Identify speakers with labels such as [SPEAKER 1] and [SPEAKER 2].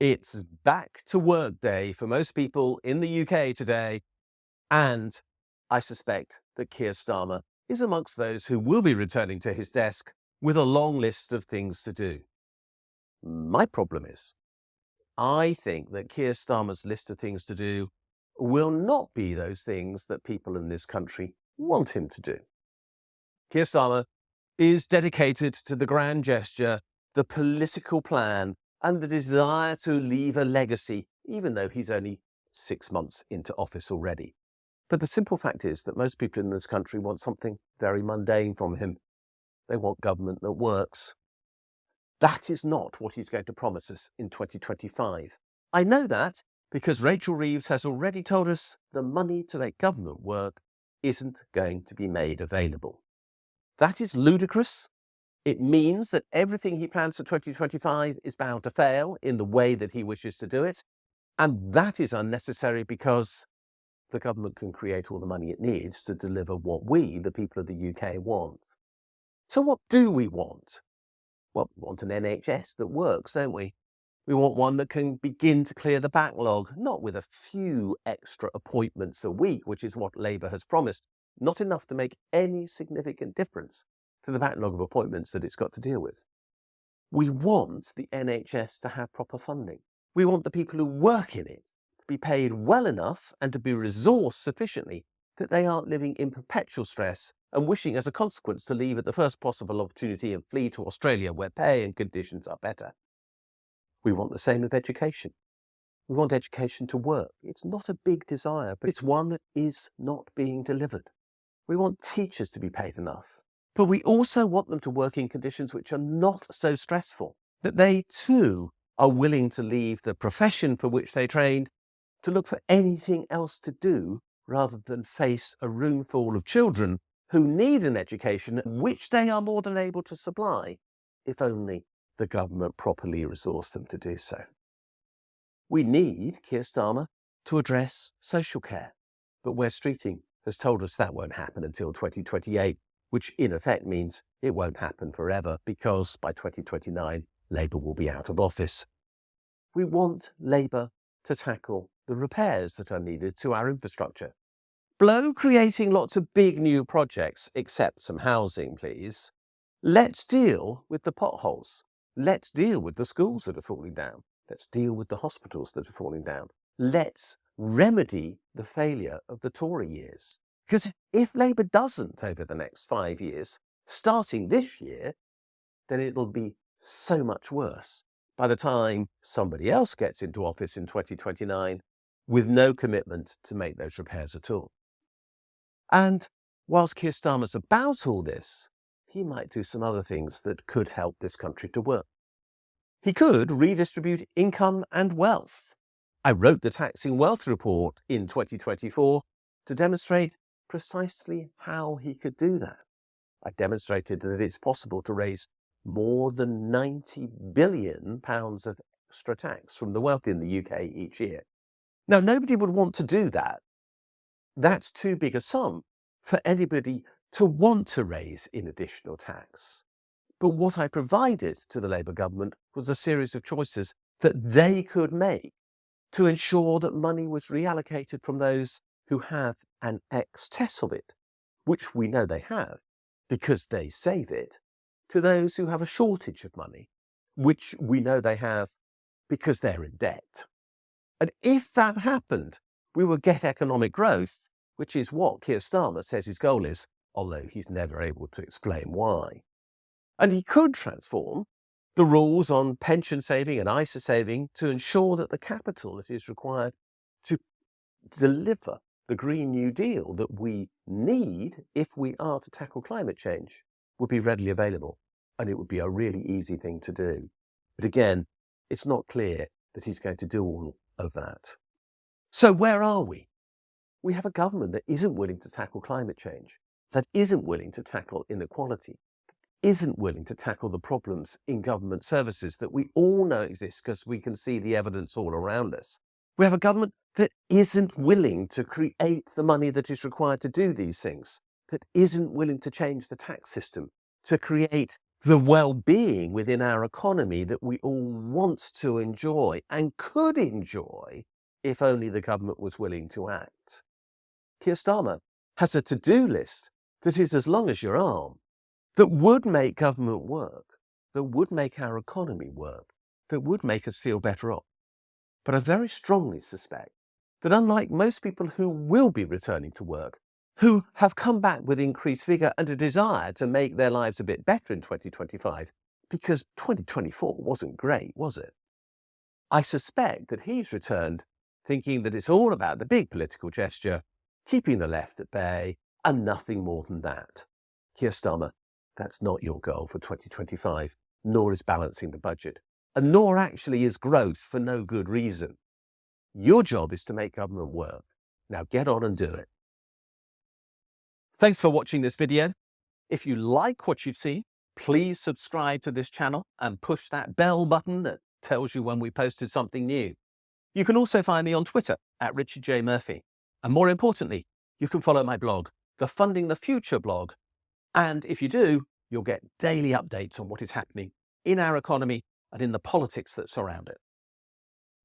[SPEAKER 1] It's back to work day for most people in the UK today, and I suspect that Keir Starmer is amongst those who will be returning to his desk with a long list of things to do. My problem is, I think that Keir Starmer's list of things to do will not be those things that people in this country want him to do. Keir Starmer is dedicated to the grand gesture, the political plan, and the desire to leave a legacy, even though he's only 6 months into office already. But the simple fact is that most people in this country want something very mundane from him. They want government that works. That is not what he's going to promise us in 2025. I know that because Rachel Reeves has already told us the money to make government work isn't going to be made available. That is ludicrous. It means that everything he plans for 2025 is bound to fail in the way that he wishes to do it. And that is unnecessary because the government can create all the money it needs to deliver what we, the people of the UK, want. So what do we want? Well, we want an NHS that works, don't we? We want one that can begin to clear the backlog, not with a few extra appointments a week, which is what Labour has promised, not enough to make any significant difference to the backlog of appointments that it's got to deal with. We want the NHS to have proper funding. We want the people who work in it to be paid well enough and to be resourced sufficiently that they aren't living in perpetual stress and wishing as a consequence to leave at the first possible opportunity and flee to Australia where pay and conditions are better. We want the same with education. We want education to work. It's not a big desire, but it's one that is not being delivered. We want teachers to be paid enough. But we also want them to work in conditions which are not so stressful, that they too are willing to leave the profession for which they trained to look for anything else to do rather than face a room full of children who need an education which they are more than able to supply, if only the government properly resourced them to do so. We need Keir Starmer to address social care, but Wes Streeting has told us that won't happen until 2028. Which in effect means it won't happen forever because by 2029, Labour will be out of office. We want Labour to tackle the repairs that are needed to our infrastructure. Blow creating lots of big new projects, except some housing, please. Let's deal with the potholes. Let's deal with the schools that are falling down. Let's deal with the hospitals that are falling down. Let's remedy the failure of the Tory years. Because if Labour doesn't over the next 5 years, starting this year, then it'll be so much worse by the time somebody else gets into office in 2029 with no commitment to make those repairs at all. And whilst Keir Starmer's about all this, he might do some other things that could help this country to work. He could redistribute income and wealth. I wrote the Taxing Wealth report in 2024 to demonstrate precisely how he could do that. I demonstrated that it's possible to raise more than £90 billion of extra tax from the wealthy in the UK each year. Now, nobody would want to do that. That's too big a sum for anybody to want to raise in additional tax. But what I provided to the Labour government was a series of choices that they could make to ensure that money was reallocated from those who have an excess of it, which we know they have because they save it, to those who have a shortage of money, which we know they have because they're in debt. And if that happened, we would get economic growth, which is what Keir Starmer says his goal is, although he's never able to explain why. And he could transform the rules on pension saving and ISA saving to ensure that the capital that is required to deliver the Green New Deal that we need if we are to tackle climate change would be readily available, and it would be a really easy thing to do. But again, it's not clear that he's going to do all of that. So where are we? We have a government that isn't willing to tackle climate change, that isn't willing to tackle inequality, that isn't willing to tackle the problems in government services that we all know exist because we can see the evidence all around us. We have a government that isn't willing to create the money that is required to do these things, that isn't willing to change the tax system, to create the well-being within our economy that we all want to enjoy and could enjoy if only the government was willing to act. Keir Starmer has a to-do list that is as long as your arm, that would make government work, that would make our economy work, that would make us feel better off. But I very strongly suspect that unlike most people who will be returning to work, who have come back with increased vigour and a desire to make their lives a bit better in 2025, because 2024 wasn't great, was it? I suspect that he's returned thinking that it's all about the big political gesture, keeping the left at bay, and nothing more than that. Keir Starmer, that's not your goal for 2025, nor is balancing the budget, and nor actually is growth for no good reason. Your job is to make government work. Now get on and do it. Thanks for watching this video. If you like what you've seen, please subscribe to this channel and push that bell button that tells you when we posted something new. You can also find me on Twitter at Richard J. Murphy. And more importantly, you can follow my blog, the Funding the Future blog. And if you do, you'll get daily updates on what is happening in our economy and in the politics that surround it.